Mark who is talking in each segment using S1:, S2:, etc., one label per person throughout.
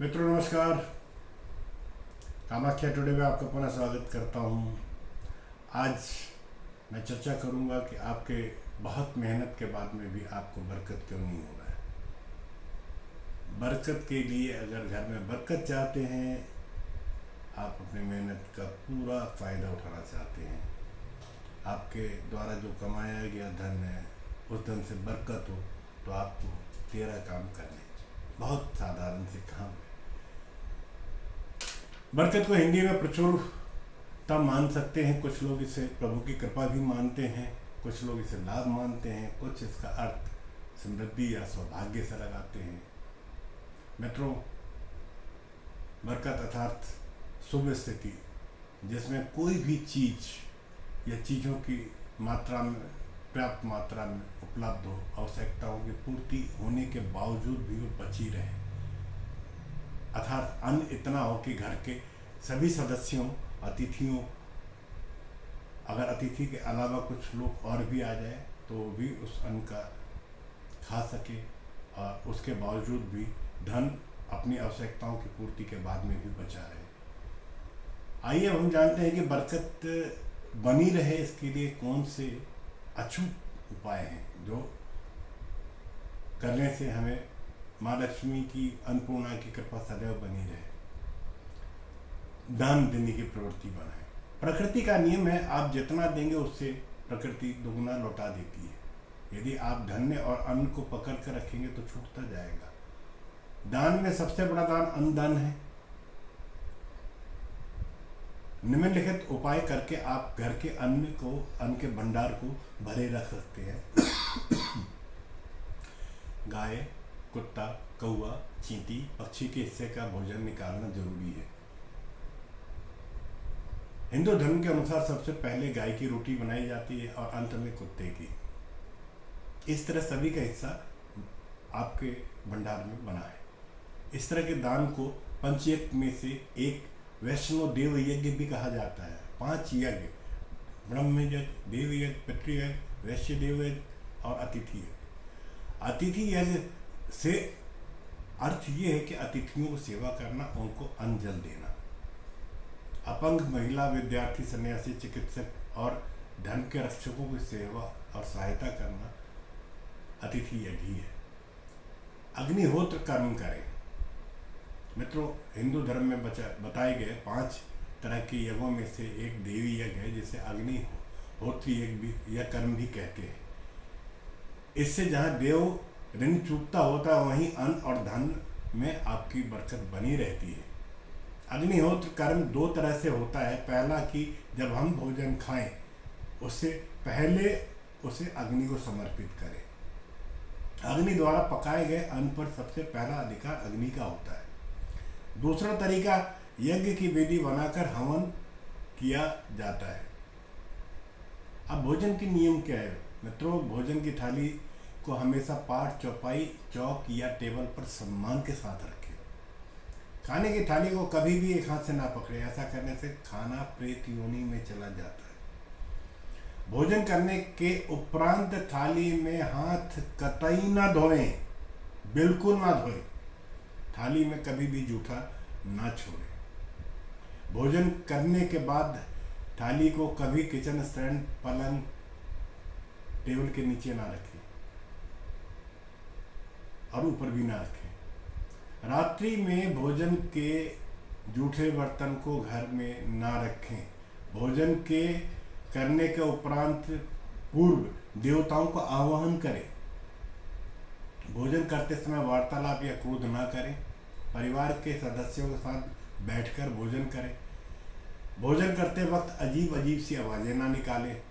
S1: मित्रों नमस्कार। कामाख्या टुडे में आपका पुनः स्वागत करता हूँ। आज मैं चर्चा करूँगा कि आपके बहुत मेहनत के बाद में भी आपको बरकत क्यों नहीं हो रहा है। बरकत के लिए अगर घर में बरकत चाहते हैं, आप अपनी मेहनत का पूरा फ़ायदा उठाना चाहते हैं, आपके द्वारा जो कमाया गया धन है उस धन से बरकत हो, तो आपको 13 काम करने। बहुत साधारण से काम है। बरकत को हिंदी में प्रचुरता मान सकते हैं। कुछ लोग इसे प्रभु की कृपा भी मानते हैं, कुछ लोग इसे लाभ मानते हैं, कुछ इसका अर्थ समृद्धि या सौभाग्य से लगाते हैं। मित्रों, बरकत अर्थात शुभ स्थिति, जिसमें कोई भी चीज़ या चीज़ों की मात्रा में पर्याप्त मात्रा में उपलब्ध हो, आवश्यकताओं की पूर्ति होने के बावजूद भी वो बची रहे। अर्थात अन्न इतना हो कि घर के सभी सदस्यों, अतिथियों, अगर अतिथि के अलावा कुछ लोग और भी आ जाए तो वो भी उस अन्न का खा सके, और उसके बावजूद भी धन अपनी आवश्यकताओं की पूर्ति के बाद में भी बचा रहे। आइए हम जानते हैं कि बरकत बनी रहे, इसके लिए कौन से अछूत उपाय हैं जो करने से हमें माँ लक्ष्मी की, अन्नपूर्णा की कृपा सदैव बनी रहे। दान देने की प्रवृत्ति बनाए। प्रकृति का नियम है, आप जितना देंगे उससे प्रकृति दुगुना लौटा देती है। यदि आप धन्य और अन्न को पकड़ कर रखेंगे तो छूटता जाएगा। दान में सबसे बड़ा दान अन्नदान है। निम्नलिखित उपाय करके आप घर के अन्न के भंडार को भरे रख सकते हैं। गाय, कुत्ता, कौवा, चींटी, पक्षी के हिस्से का भोजन निकालना जरूरी है। हिंदू धर्म के अनुसार सबसे पहले गाय की रोटी बनाई जाती है और अंत में कुत्ते की। इस तरह सभी का हिस्सा आपके भंडार में बना है। इस तरह के दान को पंचयज्ञ में से एक वैष्णव देव यज्ञ भी कहा जाता है। 5 यज्ञ, ब्रह्म यज्ञ, देव यज्ञ, पितृयज्ञ, वैश्य देव यज्ञ और अतिथि यज्ञ। अतिथि यज्ञ से अर्थ ये है कि अतिथियों को सेवा करना, उनको अन्न जल देना। अपंग, महिला, विद्यार्थी, सन्यासी, चिकित्सक और धर्म के रक्षकों की सेवा और सहायता करना अतिथि यज्ञ ही है। अग्निहोत्र कर्म करें। मित्रों, हिंदू धर्म में बताए गए 5 तरह के यज्ञों में से एक देवी यज्ञ है, जिसे अग्निहोत्री यज्ञ भी या कर्म भी कहते हैं। इससे जहाँ देव ऋण चूकता होता है, वहीं अन्न और धन में आपकी बरकत बनी रहती है। अग्निहोत्र कर्म 2 तरह से होता है। पहला कि जब हम भोजन खाएं उससे पहले उसे अग्नि को समर्पित करें। अग्नि द्वारा पकाए गए अन्न पर सबसे पहला अधिकार अग्नि का होता है। दूसरा तरीका, यज्ञ की वेदी बनाकर हवन किया जाता है। अब भोजन के नियम क्या है मित्रों? भोजन की थाली को हमेशा पाट, चौपाई, चौक या टेबल पर सम्मान के साथ रखें। खाने की थाली को कभी भी एक हाथ से ना पकड़े। ऐसा करने से खाना प्रेत योनि में चला जाता है। भोजन करने के उपरांत थाली में हाथ कतई ना धोएं, बिल्कुल ना धोएं। थाली में कभी भी जूठा ना छोड़ें। भोजन करने के बाद थाली को कभी किचन स्टैंड, पलंग, टेबल के नीचे ना रखें और ऊपर भी ना रखें। रात्रि में भोजन के जूठे बर्तन को घर में ना रखें। भोजन के करने के उपरांत पूर्व देवताओं का आवाहन करें। भोजन करते समय वार्तालाप या क्रोध ना करें। परिवार के सदस्यों के साथ बैठकर भोजन करें। भोजन करते वक्त अजीब अजीब सी आवाज़ें ना निकालें।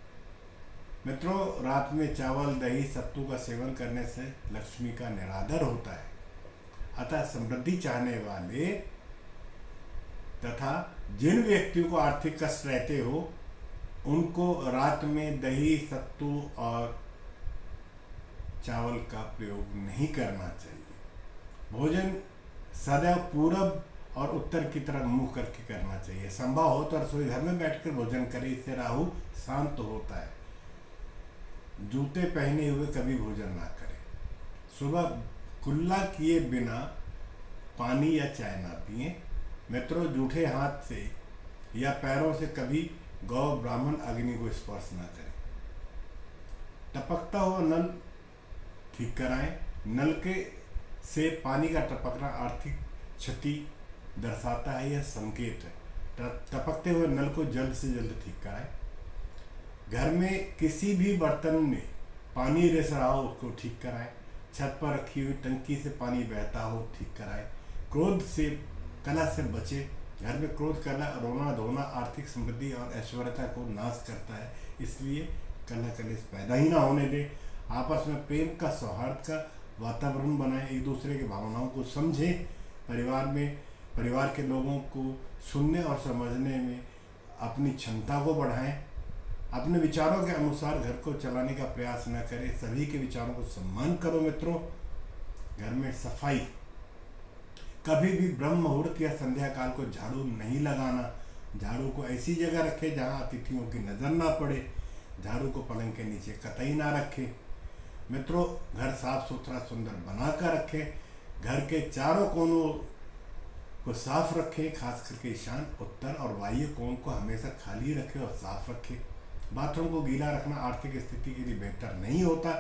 S1: मित्रों, रात में चावल, दही, सत्तू का सेवन करने से लक्ष्मी का निरादर होता है। अतः समृद्धि चाहने वाले तथा जिन व्यक्तियों को आर्थिक कष्ट रहते हो, उनको रात में दही, सत्तू और चावल का प्रयोग नहीं करना चाहिए। भोजन सदैव पूरब और उत्तर की तरफ मुंह करके करना चाहिए। संभव हो तो रसोई घर में बैठकर भोजन करें, इससे राहु शांत होता है। जूते पहने हुए कभी भोजन ना करें। सुबह कुल्ला किए बिना पानी या चाय ना पिएं। मित्रों, जूठे हाथ से या पैरों से कभी गौ ब्राह्मण अग्नि को स्पर्श ना करें। टपकता हुआ नल ठीक कराएं। नल के से पानी का टपकना आर्थिक क्षति दर्शाता है, यह संकेत है। टपकते हुए नल को जल्द से जल्द ठीक कराएं। घर में किसी भी बर्तन में पानी रिस रहा हो उसको ठीक कराएं। छत पर रखी हुई टंकी से पानी बहता हो ठीक कराएं। क्रोध से कलह से बचे। घर में क्रोध, कलह, रोना धोना आर्थिक समृद्धि और ऐश्वर्यता को नाश करता है, इसलिए कलह कलेश पैदा ही ना होने दें। आपस में प्रेम का, सौहार्द का वातावरण बनाएं। एक दूसरे की भावनाओं को समझें। परिवार के लोगों को सुनने और समझने में अपनी क्षमता को बढ़ाएं। अपने विचारों के अनुसार घर को चलाने का प्रयास न करें। सभी के विचारों को सम्मान करो। मित्रों, घर में सफाई, कभी भी ब्रह्म मुहूर्त या संध्या काल को झाड़ू नहीं लगाना। झाड़ू को ऐसी जगह रखें जहां अतिथियों की नज़र ना पड़े। झाड़ू को पलंग के नीचे कतई ना रखें। मित्रों, घर साफ सुथरा सुंदर बनाकर रखें। घर के चारों कोनों को साफ रखें, खास करके ईशान, उत्तर और वायु कोण को हमेशा खाली रखें और साफ रखें। बाथरूम को गीला रखना आर्थिक स्थिति के लिए बेहतर नहीं होता।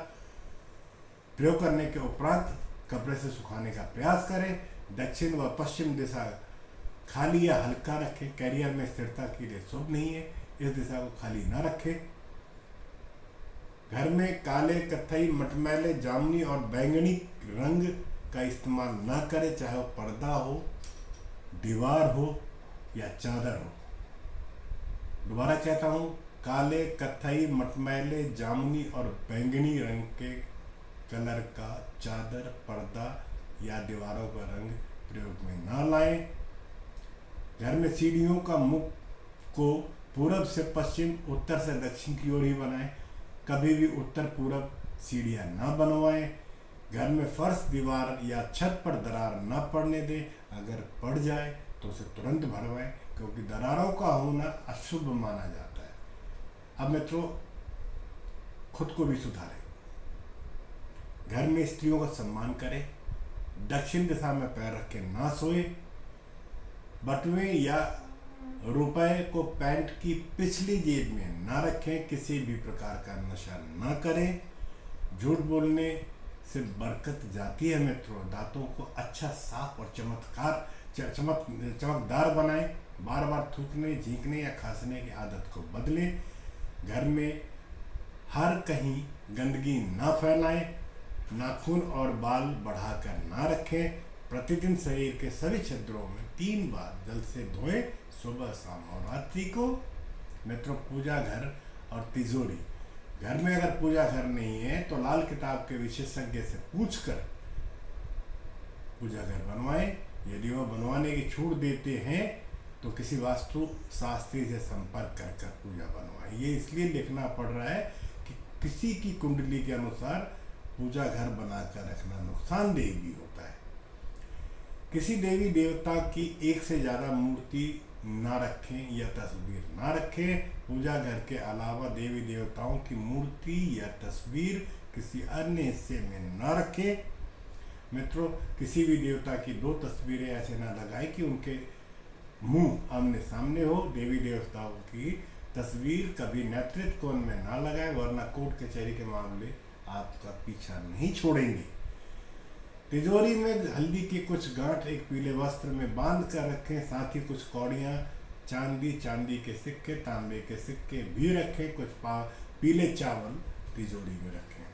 S1: प्रयोग करने के उपरांत कपड़े से सुखाने का प्रयास करें। दक्षिण व पश्चिम दिशा खाली या हल्का रखें। कैरियर में स्थिरता के लिए शुभ नहीं है, इस दिशा को खाली न रखें। घर में काले, कत्थई, मटमैले, जामुनी और बैंगनी रंग का इस्तेमाल न करें, चाहे वो पर्दा हो, दीवार हो या चादर हो। दोबारा कहता हूँ, काले, कत्थई, मटमैले, जामुनी और बैंगनी रंग के कलर का चादर, पर्दा या दीवारों का रंग प्रयोग में ना लाएं। घर में सीढ़ियों का मुख को पूरब से पश्चिम, उत्तर से दक्षिण की ओर ही बनाएं। कभी भी उत्तर पूरब सीढ़ियाँ ना बनवाएं। घर में फर्श, दीवार या छत पर दरार न पड़ने दें। अगर पड़ जाए तो उसे तुरंत भरवाएं, क्योंकि दरारों का होना अशुभ माना जाता है। अब मित्रों, खुद को भी सुधारें। घर में स्त्रियों का सम्मान करें। दक्षिण दिशा में पैर रख के ना सोए। बटुए या रुपए को पैंट की पिछली जेब में ना रखें। किसी भी प्रकार का नशा ना करें। झूठ बोलने से बरकत जाती है। मित्रों, दांतों को अच्छा, साफ और चमकदार बनाएं। बार बार थूकने, झींकने या खांसने की आदत को बदलें। घर में हर कहीं गंदगी ना फैलाएं। नाखून और बाल बढ़ाकर ना रखें। प्रतिदिन शरीर के सभी छिद्रों में 3 बार जल से धोएं, सुबह, शाम और रात्रि को। मित्रों, पूजा घर और तिजोरी। घर में अगर पूजा घर नहीं है तो लाल किताब के विशेषज्ञ से पूछकर पूजा घर बनवाएं। यदि वह बनवाने की छूट देते हैं तो किसी वास्तु शास्त्री से संपर्क कर पूजा बनवाएं। ये इसलिए लिखना पड़ रहा है कि किसी की कुंडली के अनुसार पूजा घर बनाकर रखना नुकसानदेह भी होता है। किसी देवी देवता की एक से ज़्यादा मूर्ति ना रखें या तस्वीर ना रखें। पूजा घर के अलावा देवी देवताओं की मूर्ति या तस्वीर किसी अन्य हिस्से में ना रखें। मित्रों, किसी भी देवता की 2 तस्वीरें ऐसे ना लगाएं कि उनके मुंह आमने सामने हो। देवी देवताओं की तस्वीर कभी नेतृत्व कोण में ना लगाएं, वरना कोर्ट कचहरी के मामले आपका पीछा नहीं छोड़ेंगे। तिजोरी में हल्दी की कुछ गांठ एक पीले वस्त्र में बांध कर रखें। साथ ही कुछ कौड़ियाँ, चांदी के सिक्के, तांबे के सिक्के भी रखें। कुछ पीले चावल तिजोरी में रखें।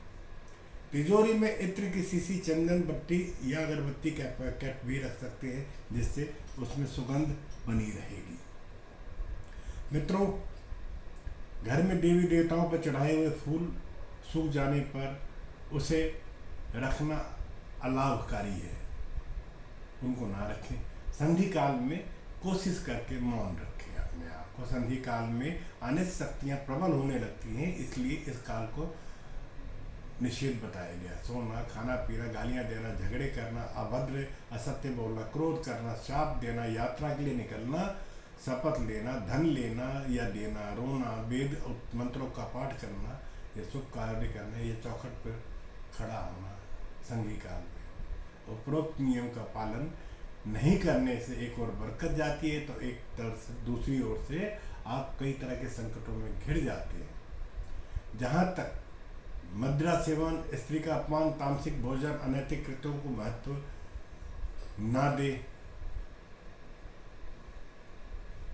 S1: तिजोरी में इत्र की शीशी, चंदन बत्ती या अगरबत्ती का पैकेट भी रख सकते हैं, जिससे उसमें सुगंध बनी रहेगी। मित्रों, घर में देवी देवताओं पर चढ़ाए हुए फूल सूख जाने पर उसे रखना अलाभकारी है, उनको ना रखें। संधि काल में कोशिश करके मौन रखें अपने आप को। संधि काल में अनिष्ट शक्तियाँ प्रबल होने लगती हैं, इसलिए इस काल को निषेध बताया गया। सोना, खाना पीना, गालियाँ देना, झगड़े करना, अभद्र, असत्य बोलना, क्रोध करना, शाप देना, यात्रा के लिए निकलना, शपथ लेना, धन लेना या देना, रोना, वेद मंत्रों का पाठ करना, ये शुभ कार्य करना, ये चौखट पर खड़ा होना संधि काल में। उपरोक्त नियम का पालन नहीं करने से एक ओर बरकत जाती है तो एक तरफ से दूसरी ओर से आप कई तरह के संकटों में घिर जाते हैं। जहाँ तक मदिरा सेवन, स्त्री का अपमान, तामसिक भोजन, अनैतिक कृत्यों को महत्व ना दे।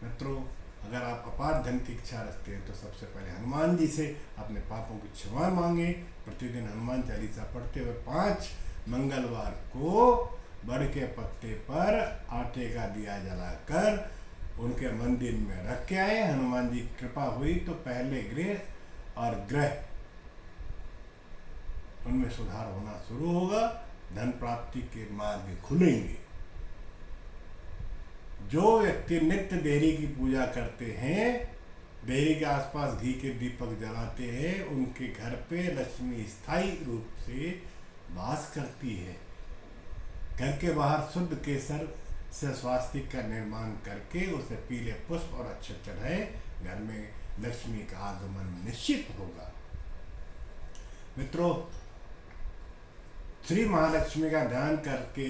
S1: मित्रों, अगर आप अपार धन की इच्छा रखते हैं तो सबसे पहले हनुमान जी से अपने पापों की क्षमा मांगे। प्रतिदिन हनुमान चालीसा पढ़ते हुए 5 मंगलवार को बड़ के पत्ते पर आटे का दिया जलाकर उनके मंदिर में रख के आए। हनुमान जी की कृपा हुई तो पहले गृह और ग्रह उनमें सुधार होना शुरू होगा, धन प्राप्ति के मार्ग खुलेंगे। जो व्यक्ति नित्य देहरी की पूजा करते हैं, देहरी के आसपास घी के दीपक जलाते हैं, उनके घर पे लक्ष्मी स्थायी रूप से वास करती है। घर के बाहर शुद्ध केसर से स्वास्तिक का निर्माण करके उसे पीले पुष्प और अच्छे चढ़ाए, घर में लक्ष्मी का आगमन निश्चित होगा। मित्रों, श्री महालक्ष्मी का ध्यान करके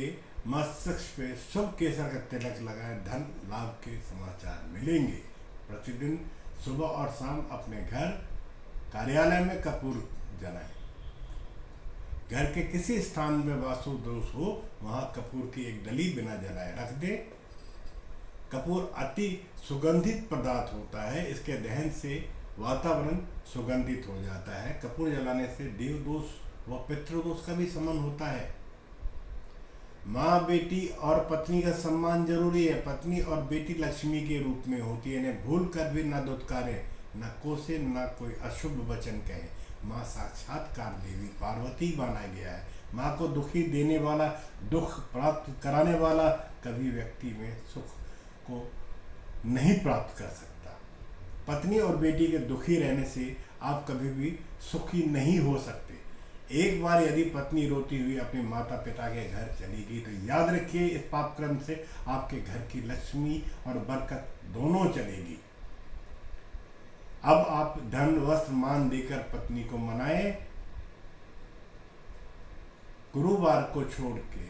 S1: मस्तिष्क पे शुभ केसर का तिलक लगाए, धन लाभ के समाचार मिलेंगे। प्रतिदिन सुबह और शाम अपने घर, कार्यालय में कपूर जलाएं। घर के किसी स्थान में वास्तु दोष हो, वहां कपूर की एक डली बिना जलाए रख दे। कपूर अति सुगंधित पदार्थ होता है, इसके दहन से वातावरण सुगंधित हो जाता है। कपूर जलाने से देव दोष व पितृदोष का भी शमन होता है। माँ, बेटी और पत्नी का सम्मान जरूरी है। पत्नी और बेटी लक्ष्मी के रूप में होती है, इन्हें भूल कर भी न दुत्कारे, न कोसे, न कोई अशुभ वचन कहे। माँ साक्षात्कार देवी पार्वती माना गया है। माँ को दुखी देने वाला, दुख प्राप्त कराने वाला कभी व्यक्ति में सुख को नहीं प्राप्त कर सकता। पत्नी और बेटी के दुखी रहने से आप कभी भी सुखी नहीं हो सकते। एक बार यदि पत्नी रोती हुई अपने माता पिता के घर चली गई तो याद रखिए, इस पापक्रम से आपके घर की लक्ष्मी और बरकत दोनों चलेगी। अब आप धन, वस्त्र, मान देकर पत्नी को मनाएं। गुरुवार को छोड़ के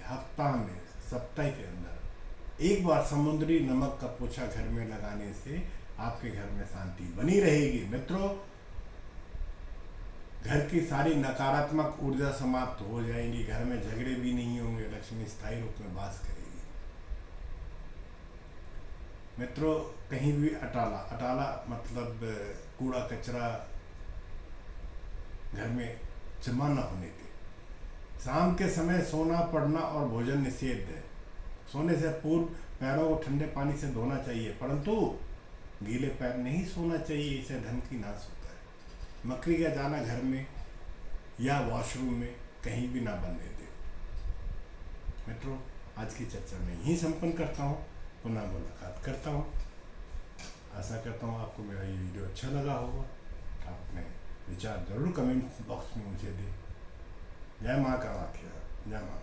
S1: सप्ताह के अंदर एक बार समुद्री नमक का पोछा घर में लगाने से आपके घर में शांति बनी रहेगी। मित्रों, घर की सारी नकारात्मक ऊर्जा समाप्त हो जाएंगी, घर में झगड़े भी नहीं होंगे, लक्ष्मी स्थायी रूप में वास करेगी। मित्रों, कहीं भी अटाला मतलब कूड़ा कचरा घर में जमा न होने दे। शाम के समय सोना, पढ़ना और भोजन निषेध है। सोने से पूर्व पैरों को ठंडे पानी से धोना चाहिए, परंतु गीले पैर नहीं सोना चाहिए, इससे धन की नाश होता है। मकड़ी का जाना घर में या वॉशरूम में कहीं भी ना बनने दे। मित्रों, आज की चर्चा में यहीं संपन्न करता हूँ, पुनः मुलाकात करता हूँ। आशा करता हूँ आपको मेरा ये वीडियो अच्छा लगा होगा। आप अपने विचार जरूर कमेंट बॉक्स में मुझे दें। जय माँ का वाक्य, जय माँ।